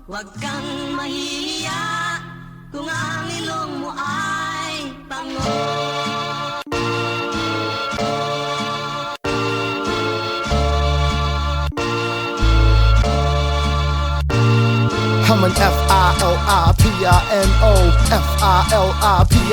Huwag kang mahihiya kung ang ilong mo ay pango. I'm an F-I-L-I-P-I-N-O, F-I-L-I-P-I-N-O,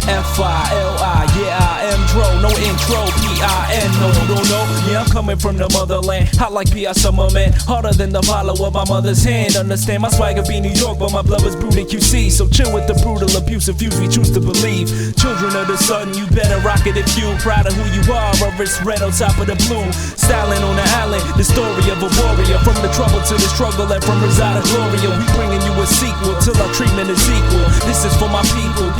F-I-L-I, yeah I am Dro, no intro, P-I-N, no you don't know, yeah I'm coming from the motherland, hot like P.I. Summer man, harder than the hollow of my mother's hand, understand my swagger be New York, but my blood was brewed in QC, so chill with the brutal abusive views we choose to believe, children of the sun, you better rock it if you proud of who you are, or it's red on top of the blue, styling on the island, the story of a warrior, from the trouble to the struggle, and from reside of Gloria, we bringing you a sequel till our treatment is equal. This is for my people,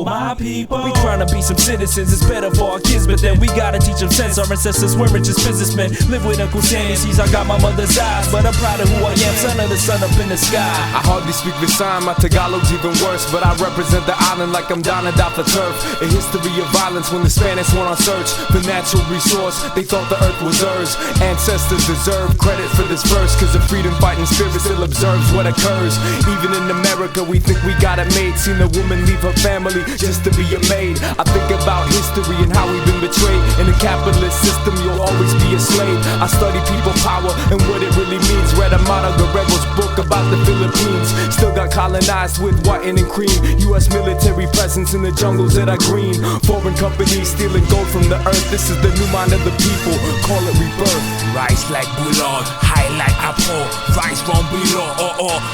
my people. We trying to be some citizens, it's better for our kids, but then we gotta teach them sense. Our ancestors weren't just businessmen. Live with Uncle Sammy, sees I got my mother's eyes, but I'm proud of who I am, son of the sun up in the sky. I hardly speak Visayan, my Tagalog's even worse, but I represent the island like I'm down and out the turf. A history of violence when the Spanish went on search for natural resource. They thought the earth was ours. Ancestors deserve credit for this verse, cause the freedom fighting spirit still observes what occurs. Even in America we think we got it made. Seen a woman leave her family just to be a maid. I think about history and how we've been betrayed. In the capitalist system you'll always be a slave. I study people power and what it really means. Read Amado Guerrero's book about the Philippines. Still got colonized with white and cream. US military presence in the jungles that are green. Foreign companies stealing gold from the earth. This is the new mind of the people, call it rebirth. Rise like bulldog, high like apple. Rise won't be low,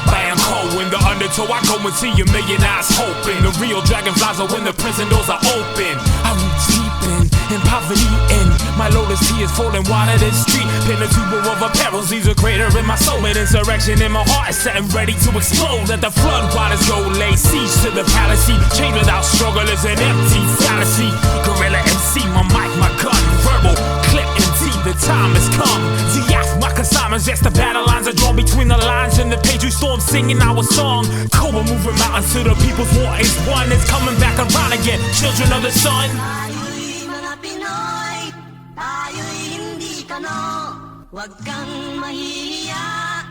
Bayan cold in the undertow. I go and see a million eyes hoping. The real dragonflies are when the prison doors are open. I roots deep in poverty and my lowest tears falling water this street. Pin a tuber of a perils, these are greater in my soul. An insurrection in my heart is setting ready to explode. Let the flood waters go lay siege to the palace. Change without struggle is an empty fallacy. Gorilla MC, my mic, my gun, verbal clip MT, the time has come. Ziaf, my consignments, yes the battle lines are drawn between the lines and the page we storm singing our song. Koba moving mountains to the people's war is one. It's coming back around again, children of the sun. Tayo'y mga Pinoy, tayo'y hindi kano. Huwag kang mahihiya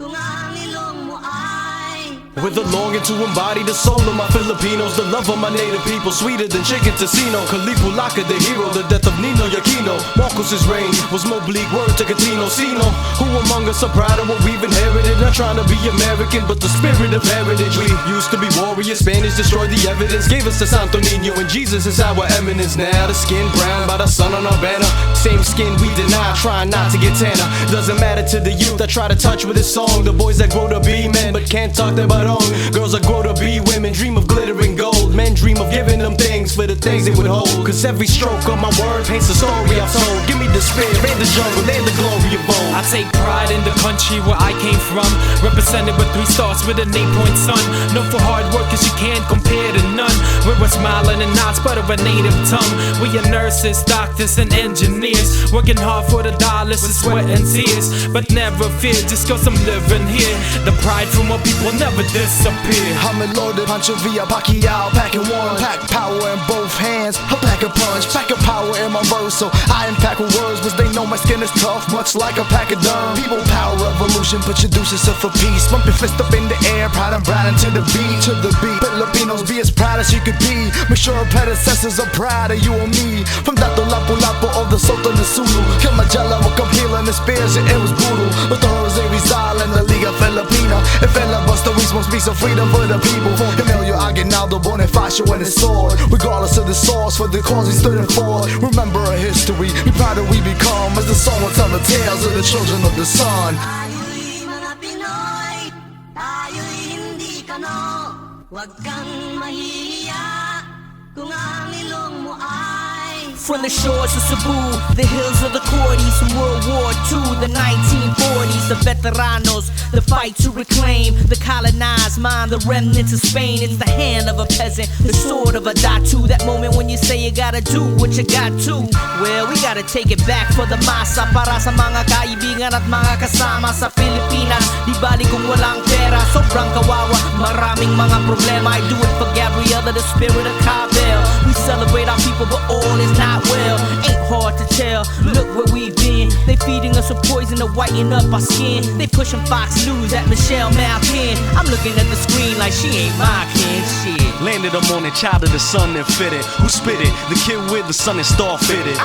kung ang ilong mo ay with a longing to embody the soul of my Filipinos, the love of my native people, sweeter than chicken tocino. Kalipulaka, the hero, the death of Nino Aquino. Marcos's reign was more bleak, word to Catino Sino. Who among us are proud of what we've inherited? Not trying to be American, but the spirit of heritage. We used to be warriors, Spanish destroyed the evidence, gave us the Santo Nino, and Jesus is our eminence. Now the skin brown by the sun on our banner. Same skin we deny, trying not to get tanner. Doesn't matter to the youth that try to touch with this song. The boys that grow to be men, but can't talk their butt on. Girls that grow to be women, dream of glittering gold. Men dream of giving them things for the things they would hold. Cause every stroke of my word paints a story I've told. Give me the spirit and the jungle and the glory of old. I take pride in the country where I came from, represented with 3 stars with an 8-point sun. Known for hard work cause you can't compare to none. We're a smiling and not but of a native tongue. We are nurses, doctors and engineers, working hard for the dollars and sweat and tears. But never fear, just cause I'm living here, the pride from our people never disappear. I'm in loaded, Pancho Villa, Pacquiao, packing one. Pack power in both hands, I pack a punch. Pack a power in my verse, so I impact with words. But they know my skin is tough, much like a pack of derm. People power revolution, put your deuces up for peace. Bump your fist up in the air, proud and brown into the beat. To the beat, Filipinos be as proud as you could be. Make sure our predecessors are proud of you and me. From Dato Lapu-Lapu of the Soto and the Sulu. Kamajala, Wakapila and the Spears, and it was brutal. But the Jose Rizal and the Liga Filipina. If Buster, we supposed to be some freedom for the people. For Emilio Aguinaldo, Bonifacio and his sword. Regardless of the source, for the cause we stood in for. Remember our history, be proud that we become. As the song will tell the tales of the children of the sun. Tayo'y mga Pinoy, tayo'y hindi kano. Huwag kang mahihiya kung ang ilong mo ay From the shores of Cebu, the hills of the Cordies, from World War II, the 1940s, the veteranos, the fight to reclaim the colonized mind, the remnants of Spain. It's the hand of a peasant, the sword of a datu. That moment when you say you gotta do what you got to. Well, we gotta take it back for the masa, para sa mga kaibigan at mga kasama sa Philippines. Pilipinas. Di bali kung walang pera, sobrang kawawa. Maraming mga problema. I do it for Gabriella, the spirit of Cabell. We celebrate our people, but all is not well. Ain't hard to tell, look where we've been. They feeding us a poison to whiten up our skin. They pushing Fox News at Michelle Malkin. I'm looking at the screen like she ain't my kid, shit. Landed I'm on the child of the sun and fitted. Who spit it? The kid with the sun and star fitted.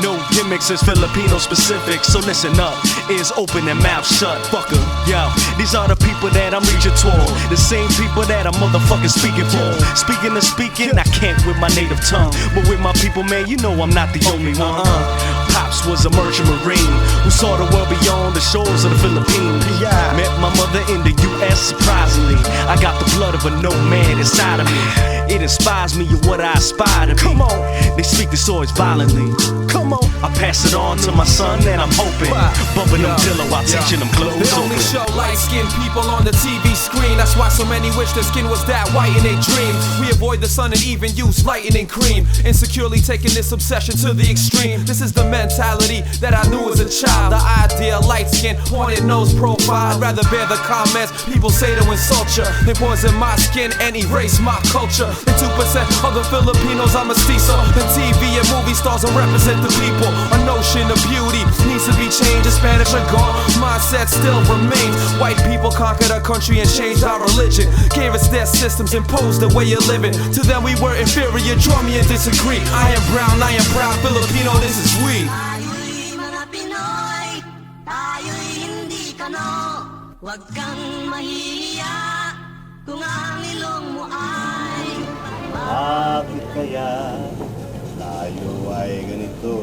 No gimmicks, it's Filipino specific. So listen up, ears open and mouth shut. Fucker, yo, these are the people that I'm reaching toward. The same people that I'm motherfucking speaking for. Speaking to speaking, I can't with my native tongue. But with my people, man, you know I'm not the only one. Pops was a merchant marine who saw the world beyond the shores of the Philippines. Met my mother in the US, surprisingly. I got the blood of a nomad inside of me. It inspires me of what I aspire to be. Come on, they speak the swords violently. Come on, I pass it on to my son and I'm hoping bumping them pillow while teaching them clothes. They only show light-skinned people on the TV screen. That's why so many wish their skin was that white in their dreams. We avoid the sun and even use lightning cream. Insecurely taking this obsession to the extreme. This is the mentality that I knew as a child. The idea, light-skin, pointed nose profile. I'd rather bear the comments people say to insult you than poison my skin and erase my culture. And 2% of the Filipinos are mestizo. The TV and movie stars will represent the people. Our notion of beauty needs to be changed. The Spanish are gone, mindset still remains. White people conquered our country and changed our religion. Gave us their systems, imposed the way you're living. To them we were inferior, draw me and disagree. I am brown, I am proud, Filipino, this is we. Tayo'y mga Pinoy, tayo'y hindi kano. Huwag kang mahihiya kung ang ilong mo ay Bakit kaya tayo ay ganito?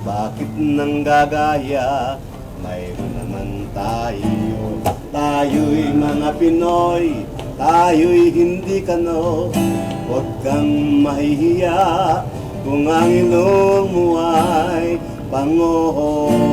Bakit nang gagaya? Mayroon naman tayo. Tayo'y mga Pinoy, tayo'y hindi kano. Huwag kang mahihiya kung ang ilong mo ay pangoho.